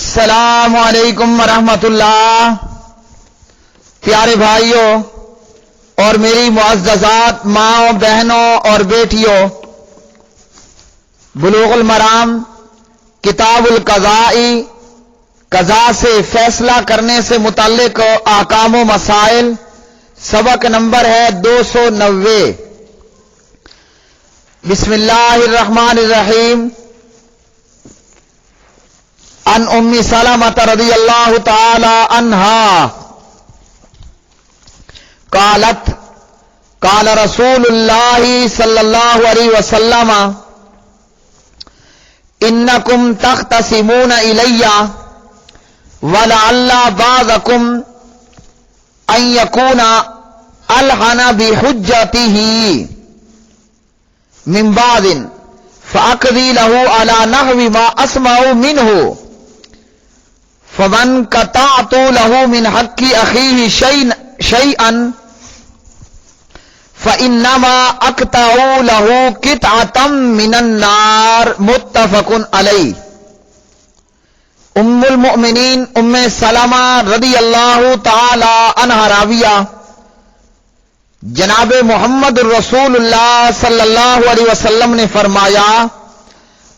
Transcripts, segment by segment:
السلام علیکم ورحمۃ اللہ۔ پیارے بھائیوں اور میری معززات ماں بہنوں اور بیٹیوں، بلوغ المرام کتاب القضاء، قضاء سے فیصلہ کرنے سے متعلق احکام و مسائل، سبق نمبر ہے 290۔ بسم اللہ الرحمن الرحیم۔ عن ام سلمۃ رضی اللہ تعالی عنہا قالت قال رسول اللہ صلی اللہ علیہ وسلم انکم تختصمون الی ولعل بعضکم ان یکون الحن بحجتہ من بعض فاقضی له على نحو ما اسمع منہ فمن قطعت له من حق اخیہ شیئا فانما اقطع له قطعة من النار، متفق علیہ۔ ام المؤمنین ام سلمہ رضی اللہ تعالی عنہا راویہ جناب محمد الرسول اللہ صلی اللہ علیہ وسلم نے فرمایا،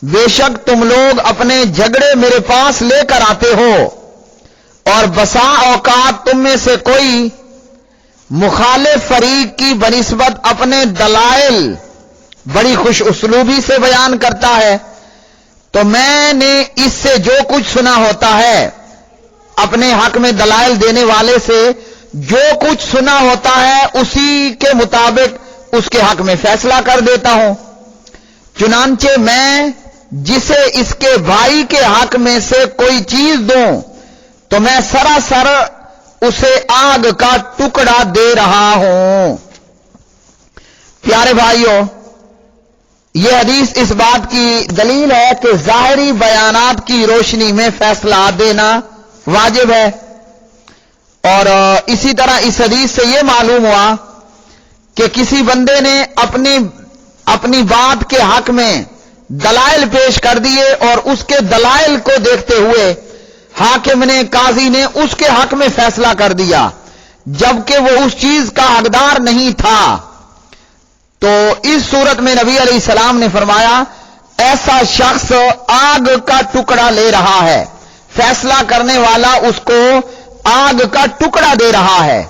بے شک تم لوگ اپنے جھگڑے میرے پاس لے کر آتے ہو، اور بسا اوقات تم میں سے کوئی مخالف فریق کی بنسبت اپنے دلائل بڑی خوش اسلوبی سے بیان کرتا ہے، تو میں نے اس سے جو کچھ سنا ہوتا ہے، اپنے حق میں دلائل دینے والے سے جو کچھ سنا ہوتا ہے اسی کے مطابق اس کے حق میں فیصلہ کر دیتا ہوں۔ چنانچہ میں جسے اس کے بھائی کے حق میں سے کوئی چیز دوں تو میں سراسر اسے آگ کا ٹکڑا دے رہا ہوں۔ پیارے بھائیوں، یہ حدیث اس بات کی دلیل ہے کہ ظاہری بیانات کی روشنی میں فیصلہ دینا واجب ہے، اور اسی طرح اس حدیث سے یہ معلوم ہوا کہ کسی بندے نے اپنی بات کے حق میں دلائل پیش کر دیے، اور اس کے دلائل کو دیکھتے ہوئے حاکم نے، قاضی نے اس کے حق میں فیصلہ کر دیا جبکہ وہ اس چیز کا حقدار نہیں تھا، تو اس صورت میں نبی علیہ السلام نے فرمایا ایسا شخص آگ کا ٹکڑا لے رہا ہے، فیصلہ کرنے والا اس کو آگ کا ٹکڑا دے رہا ہے۔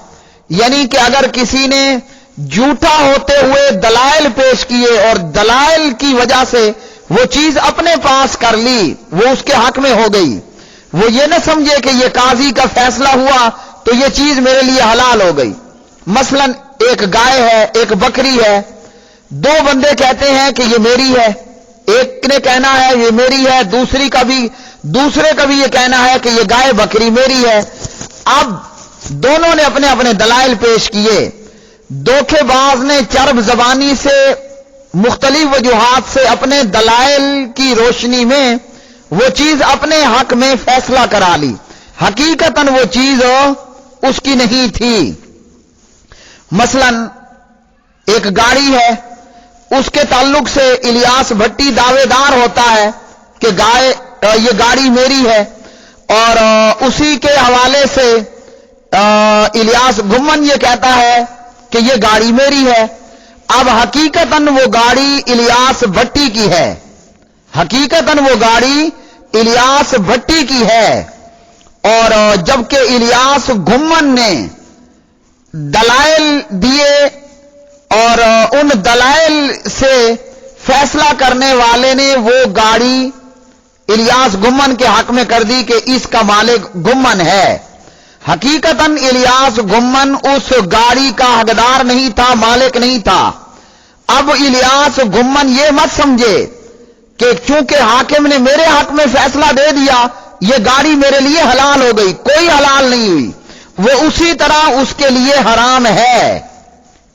یعنی کہ اگر کسی نے جھوٹا ہوتے ہوئے دلائل پیش کیے اور دلائل کی وجہ سے وہ چیز اپنے پاس کر لی، وہ اس کے حق میں ہو گئی، وہ یہ نہ سمجھے کہ یہ قاضی کا فیصلہ ہوا تو یہ چیز میرے لیے حلال ہو گئی۔ مثلا ایک گائے ہے، ایک بکری ہے، دو بندے کہتے ہیں کہ یہ میری ہے، ایک نے کہنا ہے یہ میری ہے، دوسرے کا بھی یہ کہنا ہے کہ یہ گائے بکری میری ہے۔ اب دونوں نے اپنے اپنے دلائل پیش کیے، دھوکے باز نے چرب زبانی سے مختلف وجوہات سے اپنے دلائل کی روشنی میں وہ چیز اپنے حق میں فیصلہ کرا لی، حقیقتاً وہ چیز اس کی نہیں تھی۔ مثلا ایک گاڑی ہے، اس کے تعلق سے الیاس بھٹی دعوے دار ہوتا ہے کہ یہ گاڑی میری ہے، اور اسی کے حوالے سے الیاس گمن یہ کہتا ہے کہ یہ گاڑی میری ہے۔ اب حقیقتاً وہ گاڑی الیاس بھٹی کی ہے، حقیقتاً وہ گاڑی الیاس بھٹی کی ہے، اور جبکہ الیاس گمن نے دلائل دیے اور ان دلائل سے فیصلہ کرنے والے نے وہ گاڑی الیاس گمن کے حق میں کر دی کہ اس کا مالک گمن ہے۔ حقیقتاً الیاس گمن اس گاڑی کا حقدار نہیں تھا، مالک نہیں تھا۔ اب الیاس گمن یہ مت سمجھے کہ چونکہ حاکم نے میرے حق میں فیصلہ دے دیا یہ گاڑی میرے لیے حلال ہو گئی، کوئی حلال نہیں ہوئی، وہ اسی طرح اس کے لیے حرام ہے،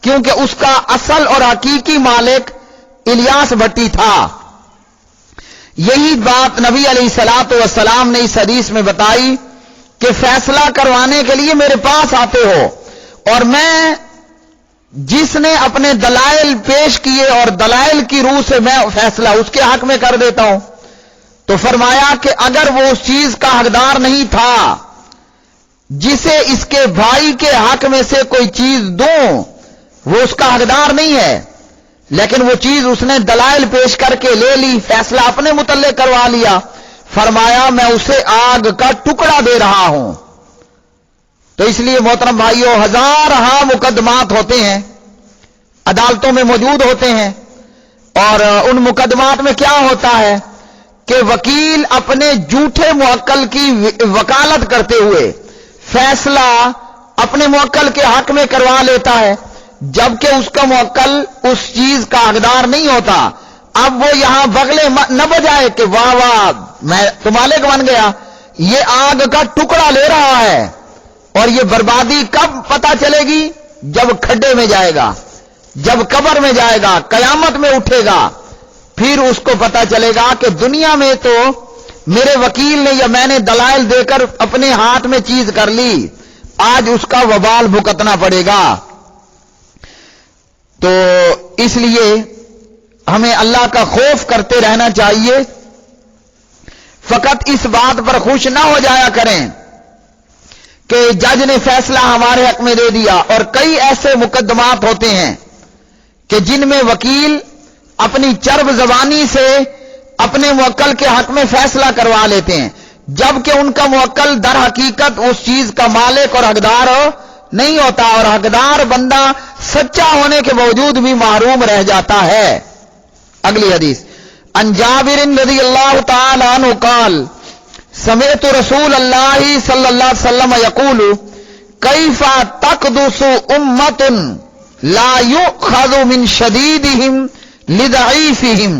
کیونکہ اس کا اصل اور حقیقی مالک الیاس بھٹی تھا۔ یہی بات نبی علیہ الصلوۃ والسلام نے اس حدیث میں بتائی کہ فیصلہ کروانے کے لیے میرے پاس آتے ہو، اور میں جس نے اپنے دلائل پیش کیے اور دلائل کی روح سے میں فیصلہ اس کے حق میں کر دیتا ہوں، تو فرمایا کہ اگر وہ اس چیز کا حقدار نہیں تھا جسے اس کے بھائی کے حق میں سے کوئی چیز دوں، وہ اس کا حقدار نہیں ہے، لیکن وہ چیز اس نے دلائل پیش کر کے لے لی، فیصلہ اپنے متعلق کروا لیا، فرمایا میں اسے آگ کا ٹکڑا دے رہا ہوں۔ تو اس لیے محترم بھائیوں، ہزارہا مقدمات ہوتے ہیں، عدالتوں میں موجود ہوتے ہیں، اور ان مقدمات میں کیا ہوتا ہے کہ وکیل اپنے جھوٹے موکل کی وکالت کرتے ہوئے فیصلہ اپنے موکل کے حق میں کروا لیتا ہے، جبکہ اس کا موکل اس چیز کا حقدار نہیں ہوتا۔ اب وہ یہاں بغلے نہ بجائے کہ واہ واہ میں تو مالک بن گیا، یہ آگ کا ٹکڑا لے رہا ہے، اور یہ بربادی کب پتہ چلے گی؟ جب کھڈے میں جائے گا، جب قبر میں جائے گا، قیامت میں اٹھے گا، پھر اس کو پتہ چلے گا کہ دنیا میں تو میرے وکیل نے یا میں نے دلائل دے کر اپنے ہاتھ میں چیز کر لی، آج اس کا وبال بھگتنا پڑے گا۔ تو اس لیے ہمیں اللہ کا خوف کرتے رہنا چاہیے، فقط اس بات پر خوش نہ ہو جایا کریں کہ جج نے فیصلہ ہمارے حق میں دے دیا، اور کئی ایسے مقدمات ہوتے ہیں کہ جن میں وکیل اپنی چرب زبانی سے اپنے موکل کے حق میں فیصلہ کروا لیتے ہیں، جبکہ ان کا موکل در حقیقت اس چیز کا مالک اور حقدار نہیں ہوتا، اور حقدار بندہ سچا ہونے کے باوجود بھی محروم رہ جاتا ہے۔ اگلی حدیث، عن جابر رضی اللہ تعالی عنہ قال سمعت رسول اللہ صلی اللہ علیہ وسلم یقول کیف تقدس امت لا یؤخذ من شدیدہم لضعیفہم،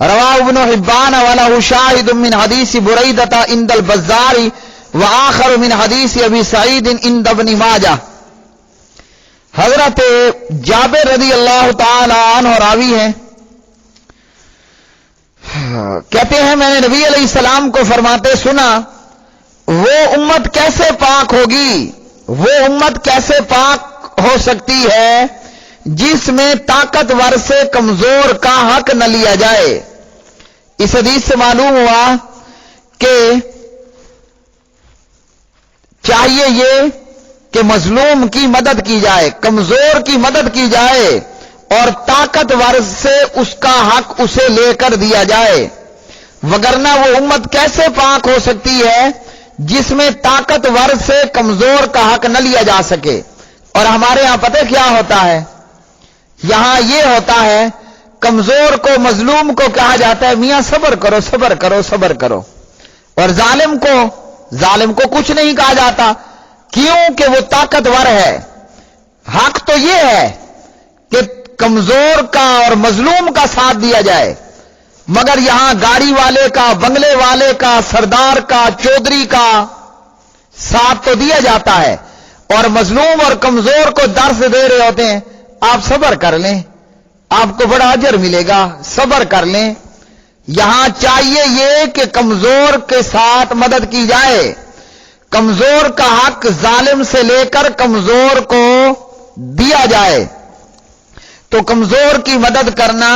رواہ ابن حبان وله شاہد من حدیث بریدہ عند البزار وآخر من حدیث ابی سعید عند ابن ماجہ۔ حضرت جابر رضی اللہ تعالی عنہ راوی ہیں، کہتے ہیں میں نے نبی علیہ السلام کو فرماتے سنا، وہ امت کیسے پاک ہوگی، وہ امت کیسے پاک ہو سکتی ہے جس میں طاقتور سے کمزور کا حق نہ لیا جائے۔ اس حدیث سے معلوم ہوا کہ چاہیے یہ کہ مظلوم کی مدد کی جائے، کمزور کی مدد کی جائے، اور طاقتور سے اس کا حق اسے لے کر دیا جائے، وگرنہ وہ امت کیسے پاک ہو سکتی ہے جس میں طاقتور سے کمزور کا حق نہ لیا جا سکے۔ اور ہمارے ہاں پتہ کیا ہوتا ہے، یہاں یہ ہوتا ہے کمزور کو، مظلوم کو کہا جاتا ہے میاں صبر کرو صبر کرو صبر کرو، اور ظالم کو کچھ نہیں کہا جاتا، کیوں کہ وہ طاقتور ہے۔ حق تو یہ ہے کہ کمزور کا اور مظلوم کا ساتھ دیا جائے، مگر یہاں گاڑی والے کا، بنگلے والے کا، سردار کا، چودھری کا ساتھ تو دیا جاتا ہے، اور مظلوم اور کمزور کو درس دے رہے ہوتے ہیں آپ صبر کر لیں، آپ کو بڑا اجر ملے گا، صبر کر لیں۔ یہاں چاہیے یہ کہ کمزور کے ساتھ مدد کی جائے، کمزور کا حق ظالم سے لے کر کمزور کو دیا جائے، تو کمزور کی مدد کرنا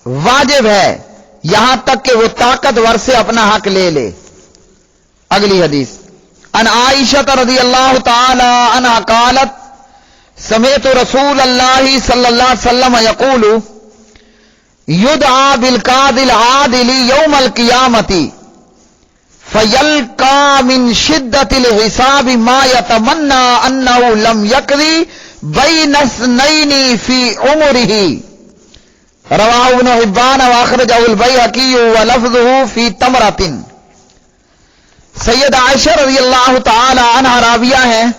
واجب ہے، یہاں تک کہ وہ طاقتور سے اپنا حق لے لے۔ اگلی حدیث، ان عائشہ رضی اللہ تعالی عنہا قالت سمعت رسول اللہ صلی اللہ علیہ وسلم یقول یدعا بالقاضی العادل یوم القیامت فیلقى من شدت الحساب ما یتمنى انه لم یقضی بین اثنین فی عمره، رواہ ابن حبان واخرجہ البیہقی ولفظہ فی تمرۃ۔ سید عائشہ رضی اللہ تعالی عنہا راویہ ہیں،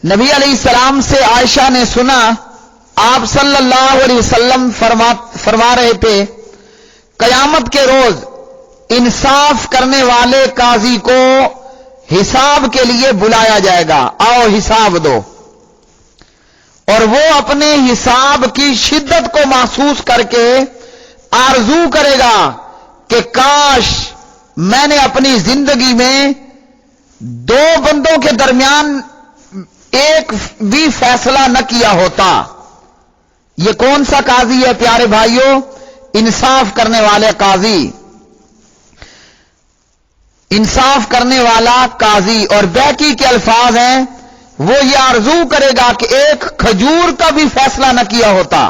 نبی علیہ السلام سے عائشہ نے سنا آپ صلی اللہ علیہ وسلم فرما رہے تھے قیامت کے روز انصاف کرنے والے قاضی کو حساب کے لیے بلایا جائے گا، آؤ حساب دو، اور وہ اپنے حساب کی شدت کو محسوس کر کے آرزو کرے گا کہ کاش میں نے اپنی زندگی میں دو بندوں کے درمیان ایک بھی فیصلہ نہ کیا ہوتا، یہ کون سا قاضی ہے پیارے بھائیوں؟ انصاف کرنے والے قاضی، انصاف کرنے والا قاضی۔ اور بیکی کے الفاظ ہیں، وہ یہ آرزو کرے گا کہ ایک کھجور کا بھی فیصلہ نہ کیا ہوتا۔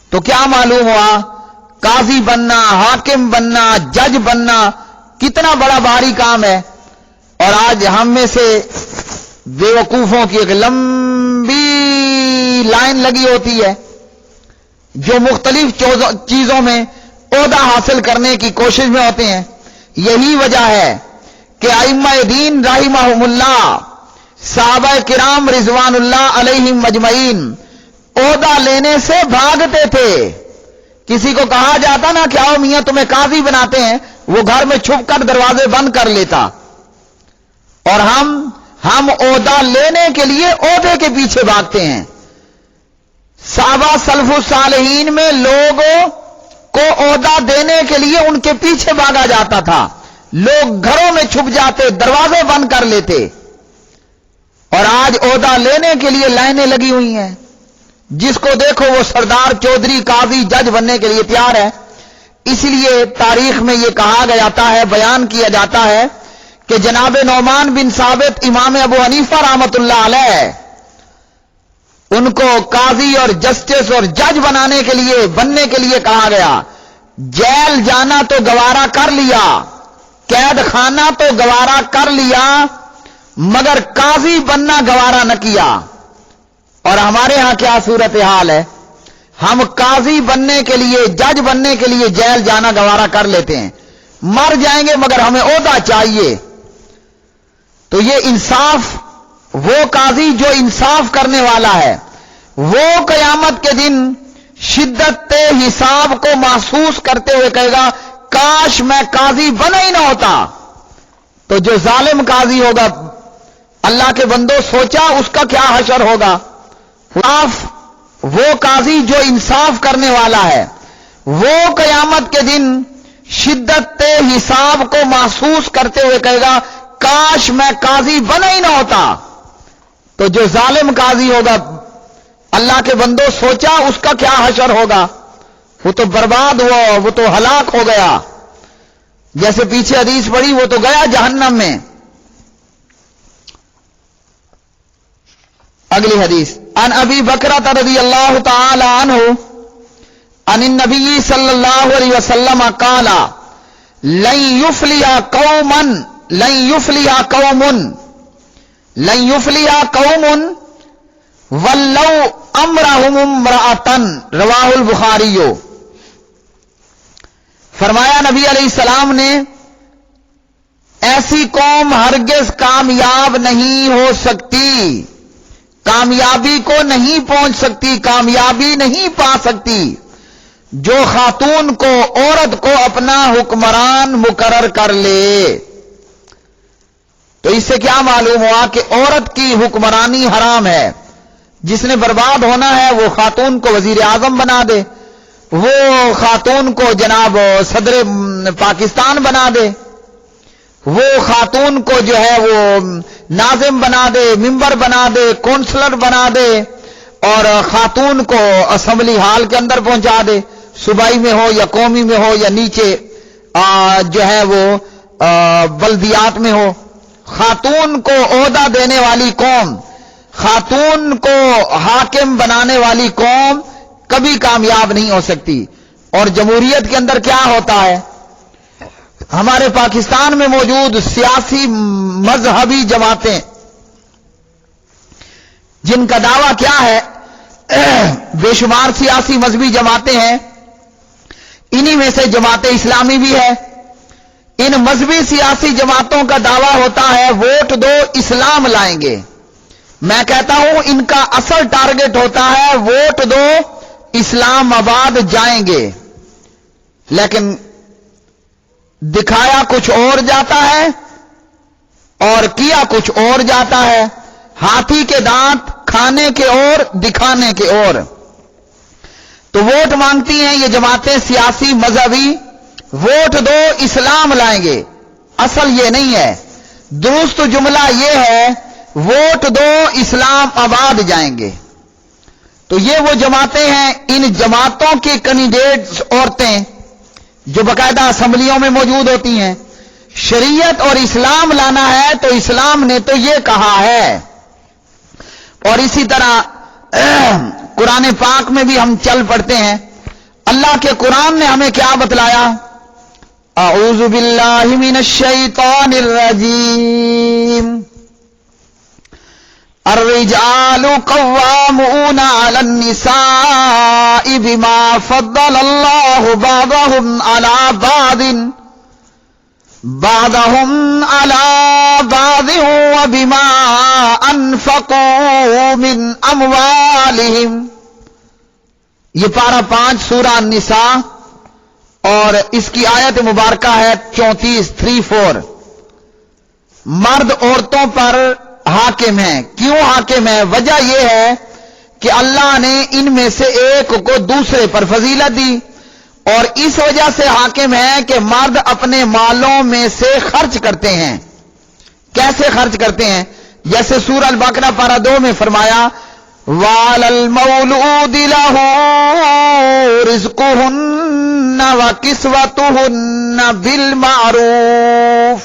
تو کیا معلوم ہوا قاضی بننا، حاکم بننا، جج بننا کتنا بڑا بھاری کام ہے۔ اور آج ہم میں سے بے وقوفوں کی ایک لمبی لائن لگی ہوتی ہے جو مختلف چیزوں میں عہدہ حاصل کرنے کی کوشش میں ہوتے ہیں۔ یہی وجہ ہے کہ ائمہ دین رحمہم اللہ، صحابہ کرام رضوان اللہ علیہم مجمعین عہدہ لینے سے بھاگتے تھے۔ کسی کو کہا جاتا نا کہ آؤ میاں تمہیں قاضی بناتے ہیں، وہ گھر میں چھپ کر دروازے بند کر لیتا۔ اور ہم عہدہ لینے کے لیے عہدے کے پیچھے بھاگتے ہیں۔ صحابہ سلف الصالحین میں لوگوں کو عہدہ دینے کے لیے ان کے پیچھے بھاگا جاتا تھا، لوگ گھروں میں چھپ جاتے، دروازے بند کر لیتے۔ اور آج عہدہ لینے کے لیے لائنیں لگی ہوئی ہیں، جس کو دیکھو وہ سردار، چودھری، قاضی، جج بننے کے لیے تیار ہے۔ اس لیے تاریخ میں یہ کہا جاتا ہے، بیان کیا جاتا ہے کہ جناب نعمان بن ثابت امام ابو حنیفہ رحمۃ اللہ علیہ، ان کو قاضی اور جسٹس اور جج بننے کے لیے کہا گیا۔ جیل جانا تو گوارا کر لیا، قید خانہ تو گوارا کر لیا، مگر قاضی بننا گوارا نہ کیا۔ اور ہمارے ہاں کیا صورتحال ہے؟ ہم قاضی بننے کے لیے، جج بننے کے لیے جیل جانا گوارا کر لیتے ہیں، مر جائیں گے مگر ہمیں عہدہ چاہیے۔ تو یہ انصاف، وہ قاضی جو انصاف کرنے والا ہے، وہ قیامت کے دن شدت حساب کو محسوس کرتے ہوئے کہے گا کاش میں قاضی بنا ہی نہ ہوتا۔ تو جو ظالم قاضی ہوگا، اللہ کے بندوں سوچا اس کا کیا حشر ہوگا۔ وہ قاضی جو انصاف کرنے والا ہے، وہ قیامت کے دن شدت حساب کو محسوس کرتے ہوئے کہے گا کاش میں قاضی بنا ہی نہ ہوتا۔ تو جو ظالم قاضی ہوگا، اللہ کے بندوں سوچا اس کا کیا حشر ہوگا۔ وہ تو برباد ہوا، وہ تو ہلاک ہو گیا۔ جیسے پیچھے حدیث پڑھی، وہ تو گیا جہنم میں۔ اگلی حدیث، ان ابی بکرۃ رضی اللہ تعالی عنہ ان النبی صلی اللہ علیہ وسلم قال لن یفلح قوم ولو امرهم امرأة، رواہ البخاری۔ فرمایا نبی علیہ السلام نے، ایسی قوم ہرگز کامیاب نہیں ہو سکتی، کامیابی کو نہیں پہنچ سکتی، کامیابی نہیں پا سکتی، جو خاتون کو، عورت کو اپنا حکمران مقرر کر لے۔ تو اس سے کیا معلوم ہوا کہ عورت کی حکمرانی حرام ہے۔ جس نے برباد ہونا ہے وہ خاتون کو وزیر اعظم بنا دے، وہ خاتون کو جناب صدر پاکستان بنا دے، وہ خاتون کو جو ہے وہ ناظم بنا دے، ممبر بنا دے، کونسلر بنا دے، اور خاتون کو اسمبلی ہال کے اندر پہنچا دے، صوبائی میں ہو یا قومی میں ہو یا نیچے جو ہے وہ بلدیات میں ہو۔ خاتون کو عہدہ دینے والی قوم، خاتون کو حاکم بنانے والی قوم کبھی کامیاب نہیں ہو سکتی۔ اور جمہوریت کے اندر کیا ہوتا ہے؟ ہمارے پاکستان میں موجود سیاسی مذہبی جماعتیں، جن کا دعویٰ کیا ہے، بے شمار سیاسی مذہبی جماعتیں ہیں، انہی میں سے جماعت اسلامی بھی ہے۔ ان مذہبی سیاسی جماعتوں کا دعویٰ ہوتا ہے ووٹ دو اسلام لائیں گے۔ میں کہتا ہوں ان کا اصل ٹارگٹ ہوتا ہے ووٹ دو اسلام آباد جائیں گے، لیکن دکھایا کچھ اور جاتا ہے اور کیا کچھ اور جاتا ہے۔ ہاتھی کے دانت کھانے کے اور دکھانے کے اور۔ تو ووٹ مانگتی ہیں یہ جماعتیں سیاسی مذہبی، ووٹ دو اسلام لائیں گے۔ اصل یہ نہیں ہے، درست جملہ یہ ہے ووٹ دو اسلام آباد جائیں گے۔ تو یہ وہ جماعتیں ہیں، ان جماعتوں کی کینڈیڈیٹس عورتیں جو باقاعدہ اسمبلیوں میں موجود ہوتی ہیں، شریعت اور اسلام لانا ہے تو اسلام نے تو یہ کہا ہے. اور اسی طرح قرآن پاک میں بھی ہم چل پڑتے ہیں. اللہ کے قرآن نے ہمیں کیا بتلایا؟ اعوذ باللہ من الشیطان الرجیم. الرجال قوامون علی النساء بما فضل اللہ بعضهم على بعض وبما انفقوا من اموالهم. یہ پارہ 5 سورہ النساء اور اس کی آیت مبارکہ ہے 34. مرد عورتوں پر حاکم ہے. کیوں حاکم ہے؟ وجہ یہ ہے کہ اللہ نے ان میں سے ایک کو دوسرے پر فضیلت دی، اور اس وجہ سے حاکم ہے کہ مرد اپنے مالوں میں سے خرچ کرتے ہیں. کیسے خرچ کرتے ہیں؟ جیسے سورہ البقرہ پارہ 2 میں فرمایا وَعَلَى الْمَوْلُودِ لَهُ رِزْقُهُنَّ وَكِسْوَتُهُنَّ بِالْمَعْرُوفِ.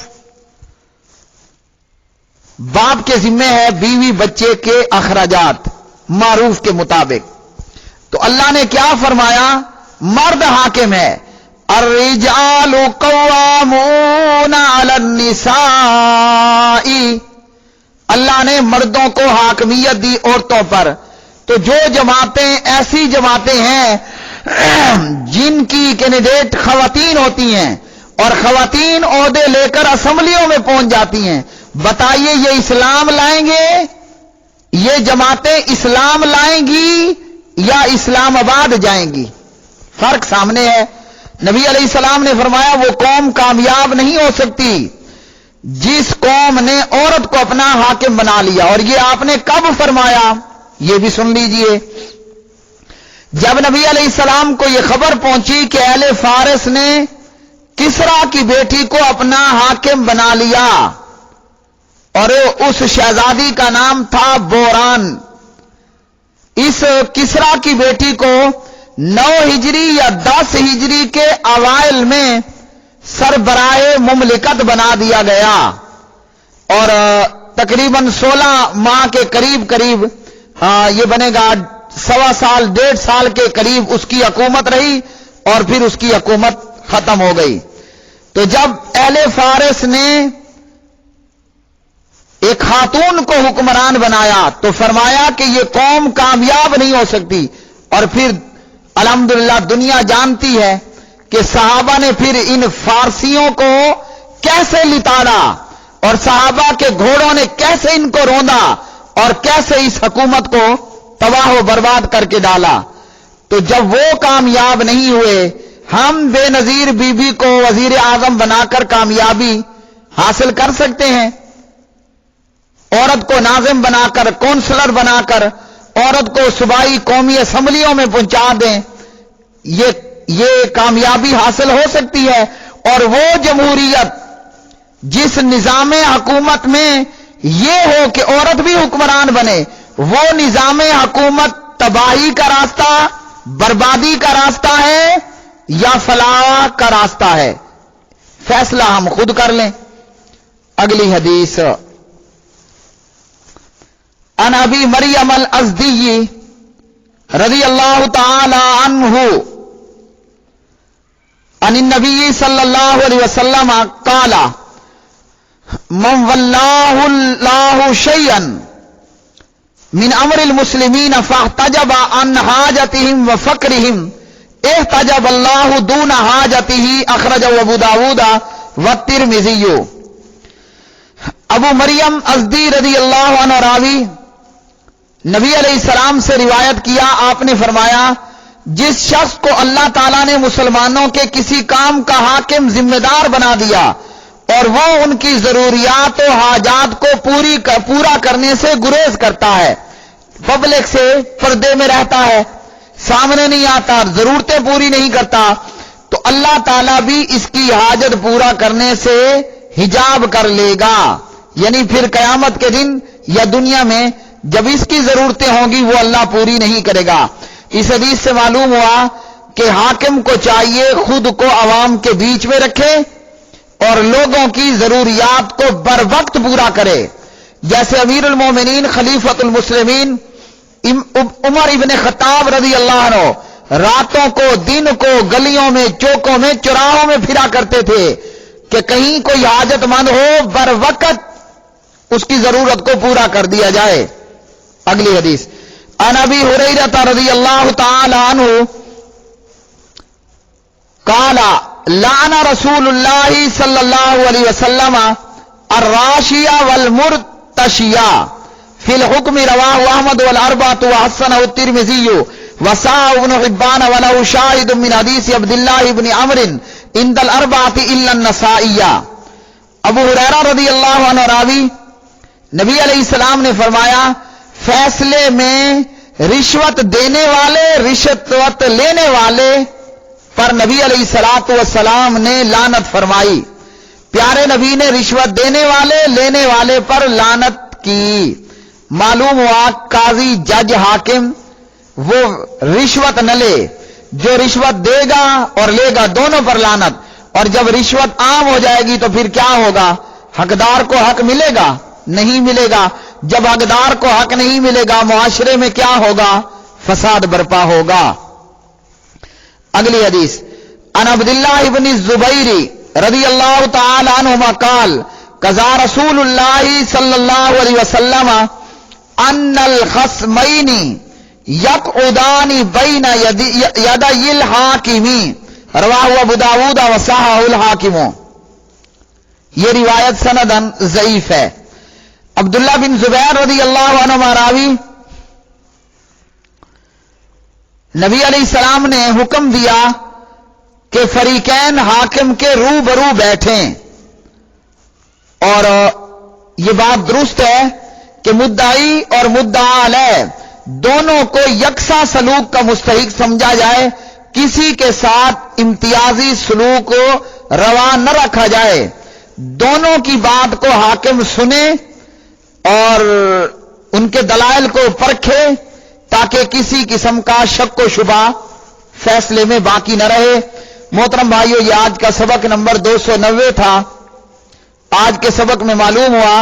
باپ کے ذمہ ہے بیوی بچے کے اخراجات معروف کے مطابق. تو اللہ نے کیا فرمایا؟ مرد حاکم ہے. الرجال قوامون علی النساء. اللہ نے مردوں کو حاکمیت دی عورتوں پر. تو جو جماعتیں ایسی جماعتیں ہیں جن کی کینڈیڈیٹ خواتین ہوتی ہیں اور خواتین عہدے لے کر اسمبلیوں میں پہنچ جاتی ہیں، بتائیے یہ اسلام لائیں گے؟ یہ جماعتیں اسلام لائیں گی یا اسلام آباد جائیں گی؟ فرق سامنے ہے. نبی علیہ السلام نے فرمایا وہ قوم کامیاب نہیں ہو سکتی جس قوم نے عورت کو اپنا حاکم بنا لیا. اور یہ آپ نے کب فرمایا؟ یہ بھی سن لیجئے. جب نبی علیہ السلام کو یہ خبر پہنچی کہ اہل فارس نے کسرا کی بیٹی کو اپنا حاکم بنا لیا، اور اس شہزادی کا نام تھا بوران. اس کسرا کی بیٹی کو 9 ہجری یا 10 ہجری کے اوائل میں سربراہ مملکت بنا دیا گیا، اور تقریباً 16 ماہ کے قریب یہ بنے گا 1.25 سال 1.5 سال کے قریب اس کی حکومت رہی، اور پھر اس کی حکومت ختم ہو گئی. تو جب اہل فارس نے ایک خاتون کو حکمران بنایا تو فرمایا کہ یہ قوم کامیاب نہیں ہو سکتی. اور پھر الحمدللہ دنیا جانتی ہے کہ صحابہ نے پھر ان فارسیوں کو کیسے لتاڑا، اور صحابہ کے گھوڑوں نے کیسے ان کو روندا، اور کیسے اس حکومت کو تباہ و برباد کر کے ڈالا. تو جب وہ کامیاب نہیں ہوئے، ہم بے نظیر بی بی کو وزیر اعظم بنا کر کامیابی حاصل کر سکتے ہیں. عورت کو ناظم بنا کر، کونسلر بنا کر عورت کو صوبائی قومی اسمبلیوں میں پہنچا دیں، یہ کامیابی حاصل ہو سکتی ہے. اور وہ جمہوریت جس نظام حکومت میں یہ ہو کہ عورت بھی حکمران بنے، وہ نظام حکومت تباہی کا راستہ، بربادی کا راستہ ہے یا فلاح کا راستہ ہے؟ فیصلہ ہم خود کر لیں. اگلی حدیث عن ابی مریم الازدی رضی اللہ تعالی عنہ عن النبی صلی اللہ علیہ وسلم قال من واللہ اللہ شیئا من امر المسلمین فاحتجب عن حاجتهم وفقرهم احتجب اللہ دون حاجته اخرجہ ابو داود والترمذی. ابو مریم ازدی رضی اللہ عنہ راوی نبی علیہ السلام سے روایت کیا، آپ نے فرمایا جس شخص کو اللہ تعالیٰ نے مسلمانوں کے کسی کام کا حاکم ذمہ دار بنا دیا اور وہ ان کی ضروریات و حاجات کو پورا کرنے سے گریز کرتا ہے، پبلک سے پردے میں رہتا ہے، سامنے نہیں آتا، ضرورتیں پوری نہیں کرتا، تو اللہ تعالیٰ بھی اس کی حاجت پورا کرنے سے حجاب کر لے گا. یعنی پھر قیامت کے دن یا دنیا میں جب اس کی ضرورتیں ہوں گی وہ اللہ پوری نہیں کرے گا۔ اس حدیث سے معلوم ہوا کہ حاکم کو چاہیے خود کو عوام کے بیچ میں رکھے اور لوگوں کی ضروریات کو بر وقت پورا کرے، جیسے امیر المومنین خلیفۃ المسلمین عمر ابن خطاب رضی اللہ عنہ راتوں کو دن کو گلیوں میں چوکوں میں چوراہوں میں پھرا کرتے تھے کہ کہیں کوئی حاجت مند ہو بر وقت اس کی ضرورت کو پورا کر دیا جائے۔ اگلی حدیث عن ابی ہریرہ رضی اللہ تعالی عنہ قال لعن رسول اللہ صلی اللہ علیہ وسلم الراشیہ والمرتشیہ فی الحکم رواہ احمد والاربعۃ وحسنہ الترمذی وصححہ ابن حبان وله شاہد من حدیث عبداللہ ابن عمرو عند الاربعۃ الا النسائی۔ ابو ہریرہ رضی اللہ عنہ راوی، نبی علیہ السلام نے فرمایا فیصلے میں رشوت دینے والے رشوت لینے والے پر نبی علیہ الصلوۃ والسلام نے لعنت فرمائی۔ پیارے نبی نے رشوت دینے والے لینے والے پر لعنت کی۔ معلوم ہوا قاضی جج حاکم وہ رشوت نہ لے، جو رشوت دے گا اور لے گا دونوں پر لعنت، اور جب رشوت عام ہو جائے گی تو پھر کیا ہوگا؟ حقدار کو حق ملے گا؟ نہیں ملے گا۔ جب حقدار کو حق نہیں ملے گا معاشرے میں کیا ہوگا؟ فساد برپا ہوگا۔ اگلی حدیث عن عبداللہ ابن الزبیر رضی اللہ تعالی عنہما قال قضى رسول اللہ صلی اللہ علیہ وسلم ان الخصمین یقعدان بین یدی الحاکم، رواہ ابو داؤد وصححہ الحاکم۔ یہ روایت سندن ضعیف ہے۔ عبداللہ بن زبیر رضی اللہ عنہ راوی، نبی علیہ السلام نے حکم دیا کہ فریقین حاکم کے روبرو بیٹھیں، اور یہ بات درست ہے کہ مدعی اور مدعا علیہ دونوں کو یکساں سلوک کا مستحق سمجھا جائے، کسی کے ساتھ امتیازی سلوک کو روا نہ رکھا جائے، دونوں کی بات کو حاکم سنے اور ان کے دلائل کو پرکھے تاکہ کسی قسم کا شک و شبہ فیصلے میں باقی نہ رہے۔ محترم بھائیو، یہ آج کا سبق نمبر 290 تھا۔ آج کے سبق میں معلوم ہوا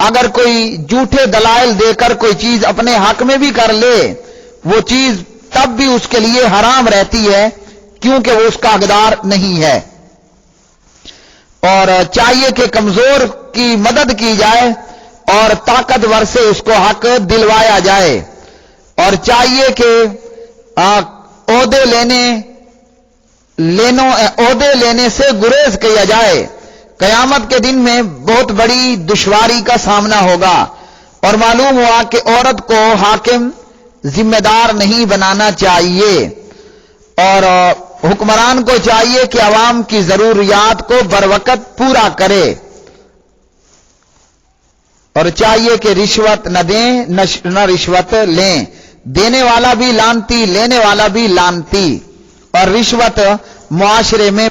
اگر کوئی جھوٹے دلائل دے کر کوئی چیز اپنے حق میں بھی کر لے، وہ چیز تب بھی اس کے لیے حرام رہتی ہے کیونکہ وہ اس کا حقدار نہیں ہے، اور چاہیے کہ کمزور کی مدد کی جائے اور طاقتور سے اس کو حق دلوایا جائے، اور چاہیے کہ عہدے لینے سے گریز کیا جائے۔ قیامت کے دن میں بہت بڑی دشواری کا سامنا ہوگا، اور معلوم ہوا کہ عورت کو حاکم ذمہ دار نہیں بنانا چاہیے، اور حکمران کو چاہیے کہ عوام کی ضروریات کو بروقت پورا کرے، اور چاہیے کہ رشوت نہ دیں نہ رشوت لیں، دینے والا بھی لانتی لینے والا بھی لانتی، اور رشوت معاشرے میں